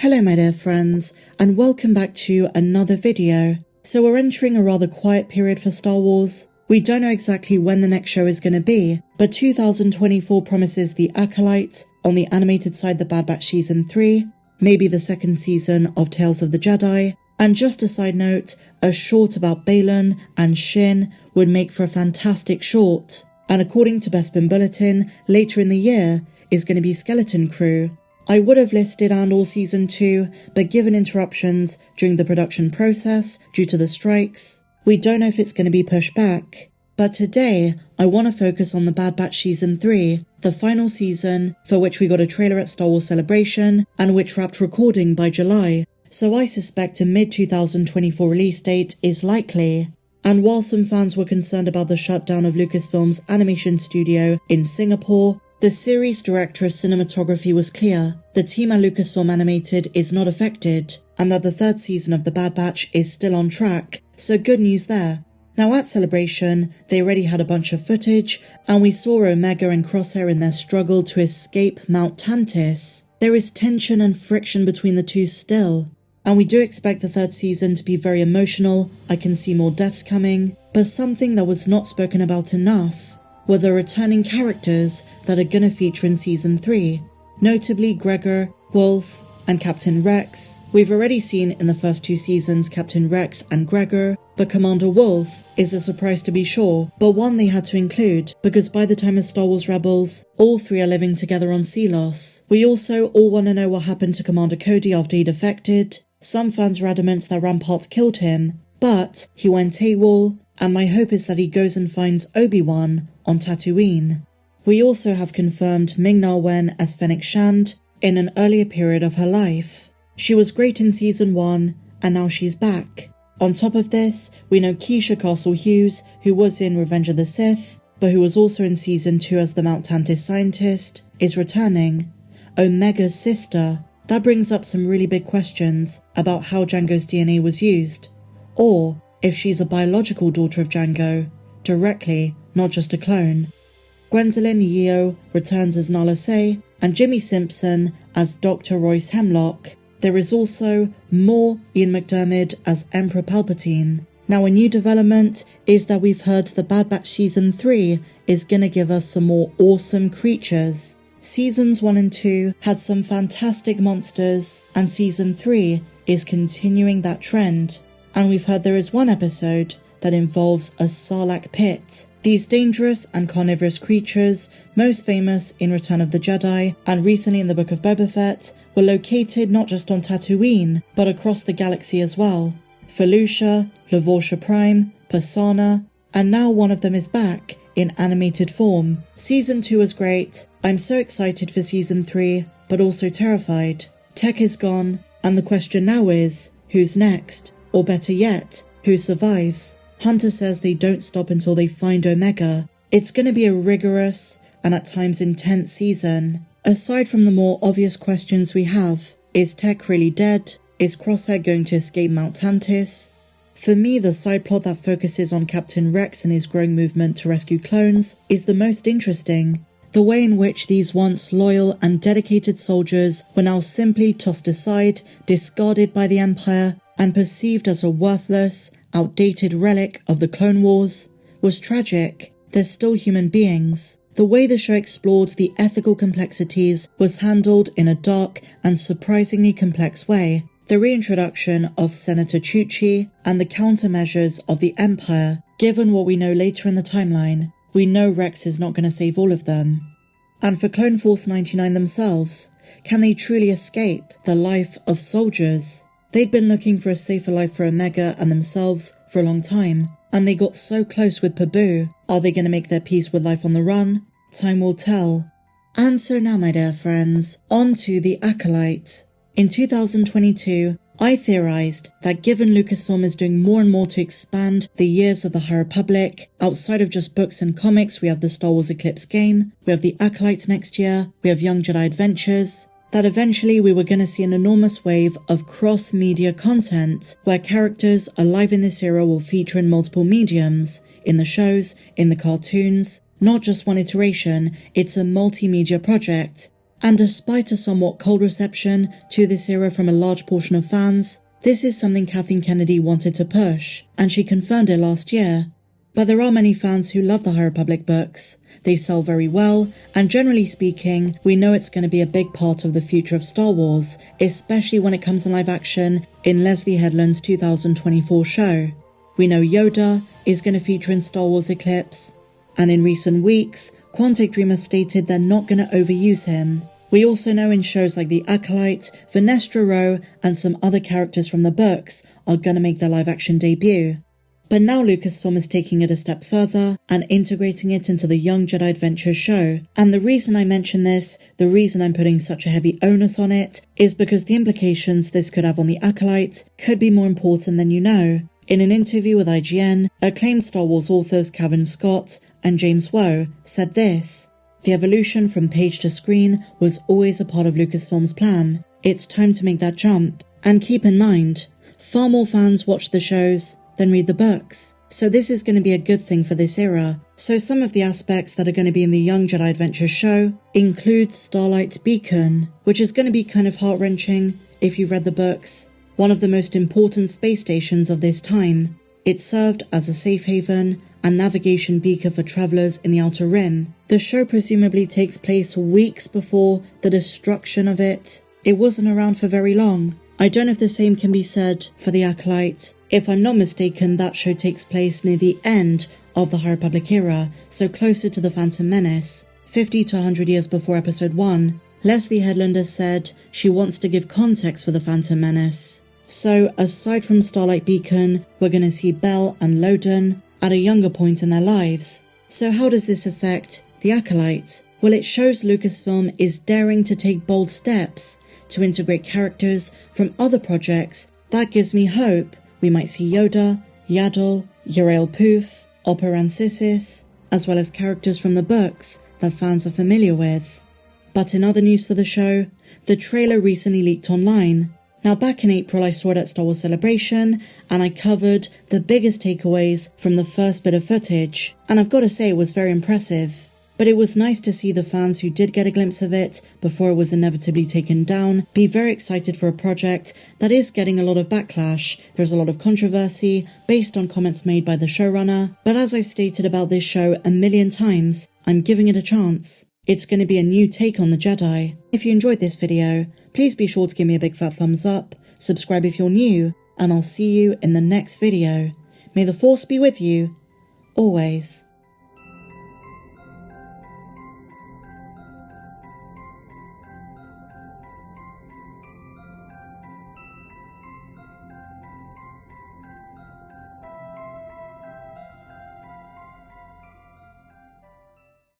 Hello my dear friends, and welcome back to another video. So we're entering a rather quiet period for Star Wars. We don't know exactly when the next show is going to be, but 2024 promises the Acolyte, on the animated side the Bad Batch Season 3, maybe the second season of Tales of the Jedi, and just a side note, a short about Baylan and Shin would make for a fantastic short, and according to Bespin Bulletin, later in the year is going to be Skeleton Crew. I would have listed Andor Season 2, but given interruptions during the production process due to the strikes, we don't know if it's going to be pushed back. But today, I want to focus on the Bad Batch Season 3, the final season, for which we got a trailer at Star Wars Celebration, and which wrapped recording by July, so I suspect a mid-2024 release date is likely. And while some fans were concerned about the shutdown of Lucasfilm's animation studio in Singapore, the series director of cinematography was clear. The team at Lucasfilm Animated is not affected, and that the third season of The Bad Batch is still on track, so good news there. Now at Celebration, they already had a bunch of footage, and we saw Omega and Crosshair in their struggle to escape Mount Tantiss. There is tension and friction between the two still, and we do expect the third season to be very emotional. I can see more deaths coming, but something that was not spoken about enough were the returning characters that are gonna feature in Season 3, notably Gregor, Wolf, and Captain Rex. We've already seen in the first two seasons Captain Rex and Gregor, but Commander Wolf is a surprise to be sure, but one they had to include, because by the time of Star Wars Rebels, all three are living together on Selos. We also all want to know what happened to Commander Cody after he defected. Some fans are adamant that Ramparts killed him, but he went AWOL, and my hope is that he goes and finds Obi-Wan on Tatooine. We also have confirmed Ming-Na Wen as Fennec Shand in an earlier period of her life. She was great in Season 1, and now she's back. On top of this, we know Keisha Castle Hughes, who was in Revenge of the Sith, but who was also in Season 2 as the Mount Tantiss scientist, is returning. Omega's sister. That brings up some really big questions about how Jango's DNA was used, or if she's a biological daughter of Jango, directly, not just a clone. Gwendolyn Yeo returns as Nala Se, and Jimmy Simpson as Dr. Royce Hemlock. There is also more Ian McDiarmid as Emperor Palpatine. Now a new development is that we've heard the Bad Batch Season 3 is gonna give us some more awesome creatures. Seasons 1 and 2 had some fantastic monsters, and Season 3 is continuing that trend. And we've heard there is one episode that involves a Sarlacc pit. These dangerous and carnivorous creatures, most famous in Return of the Jedi and recently in the Book of Boba Fett, were located not just on Tatooine, but across the galaxy as well. Felucia, Lavortia Prime, Persana, and now one of them is back in animated form. Season 2 was great. I'm so excited for Season 3, but also terrified. Tech is gone, and the question now is, who's next? Or better yet, who survives? Hunter says they don't stop until they find Omega. It's going to be a rigorous and at times intense season. Aside from the more obvious questions we have, is Tech really dead? Is Crosshair going to escape Mount Tantiss? For me, the side plot that focuses on Captain Rex and his growing movement to rescue clones is the most interesting. The way in which these once loyal and dedicated soldiers were now simply tossed aside, discarded by the Empire, and perceived as a worthless, outdated relic of the Clone Wars, was tragic. They're still human beings. The way the show explored the ethical complexities was handled in a dark and surprisingly complex way. The reintroduction of Senator Chuchi and the countermeasures of the Empire, given what we know later in the timeline, we know Rex is not going to save all of them. And for Clone Force 99 themselves, can they truly escape the life of soldiers? They'd been looking for a safer life for Omega and themselves for a long time, and they got so close with Pabu. Are they going to make their peace with life on the run? Time will tell. And so now, my dear friends, on to the Acolyte. In 2022, I theorized that given Lucasfilm is doing more and more to expand the years of the High Republic, outside of just books and comics, we have the Star Wars Eclipse game, we have the Acolyte next year, we have Young Jedi Adventures, that eventually we were going to see an enormous wave of cross-media content where characters alive in this era will feature in multiple mediums, in the shows, in the cartoons, not just one iteration, it's a multimedia project. And despite a somewhat cold reception to this era from a large portion of fans, this is something Kathleen Kennedy wanted to push, and she confirmed it last year. But there are many fans who love the High Republic books. They sell very well, and generally speaking, we know it's going to be a big part of the future of Star Wars, especially when it comes to live action in Leslie Headland's 2024 show. We know Yoda is going to feature in Star Wars Eclipse, and in recent weeks, Quantic Dream has stated they're not going to overuse him. We also know in shows like The Acolyte, Vernestra Rowe, and some other characters from the books are going to make their live action debut. But now Lucasfilm is taking it a step further and integrating it into the Young Jedi Adventures show. And the reason I mention this, the reason I'm putting such a heavy onus on it, is because the implications this could have on The Acolyte could be more important than you know. In an interview with IGN, acclaimed Star Wars authors Cavan Scott and James Woe said this: "The evolution from page to screen was always a part of Lucasfilm's plan. It's time to make that jump. And keep in mind, far more fans watch the shows than read the books. So this is going to be a good thing for this era." So some of the aspects that are going to be in the Young Jedi Adventures show include Starlight Beacon, which is going to be kind of heart-wrenching if you've read the books. One of the most important space stations of this time. It served as a safe haven and navigation beacon for travelers in the Outer Rim. The show presumably takes place weeks before the destruction of it. It wasn't around for very long. I don't know if the same can be said for The Acolyte. If I'm not mistaken, that show takes place near the end of the High Republic era, so closer to the Phantom Menace, 50 to 100 years before Episode 1. Leslie Headland has said she wants to give context for the Phantom Menace. So, aside from Starlight Beacon, we're going to see Bell and Loden at a younger point in their lives. So how does this affect The Acolyte? Well, it shows Lucasfilm is daring to take bold steps to integrate characters from other projects. That gives me hope. We might see Yoda, Yaddle, Uriel Poof, Operan Sissis, as well as characters from the books that fans are familiar with. But in other news for the show, the trailer recently leaked online. Now back in April I saw it at Star Wars Celebration, and I covered the biggest takeaways from the first bit of footage, and I've got to say it was very impressive. But it was nice to see the fans who did get a glimpse of it before it was inevitably taken down be very excited for a project that is getting a lot of backlash. There's a lot of controversy based on comments made by the showrunner, but as I've stated about this show a million times, I'm giving it a chance. It's going to be a new take on the Jedi. If you enjoyed this video, please be sure to give me a big fat thumbs up, subscribe if you're new, and I'll see you in the next video. May the Force be with you, always.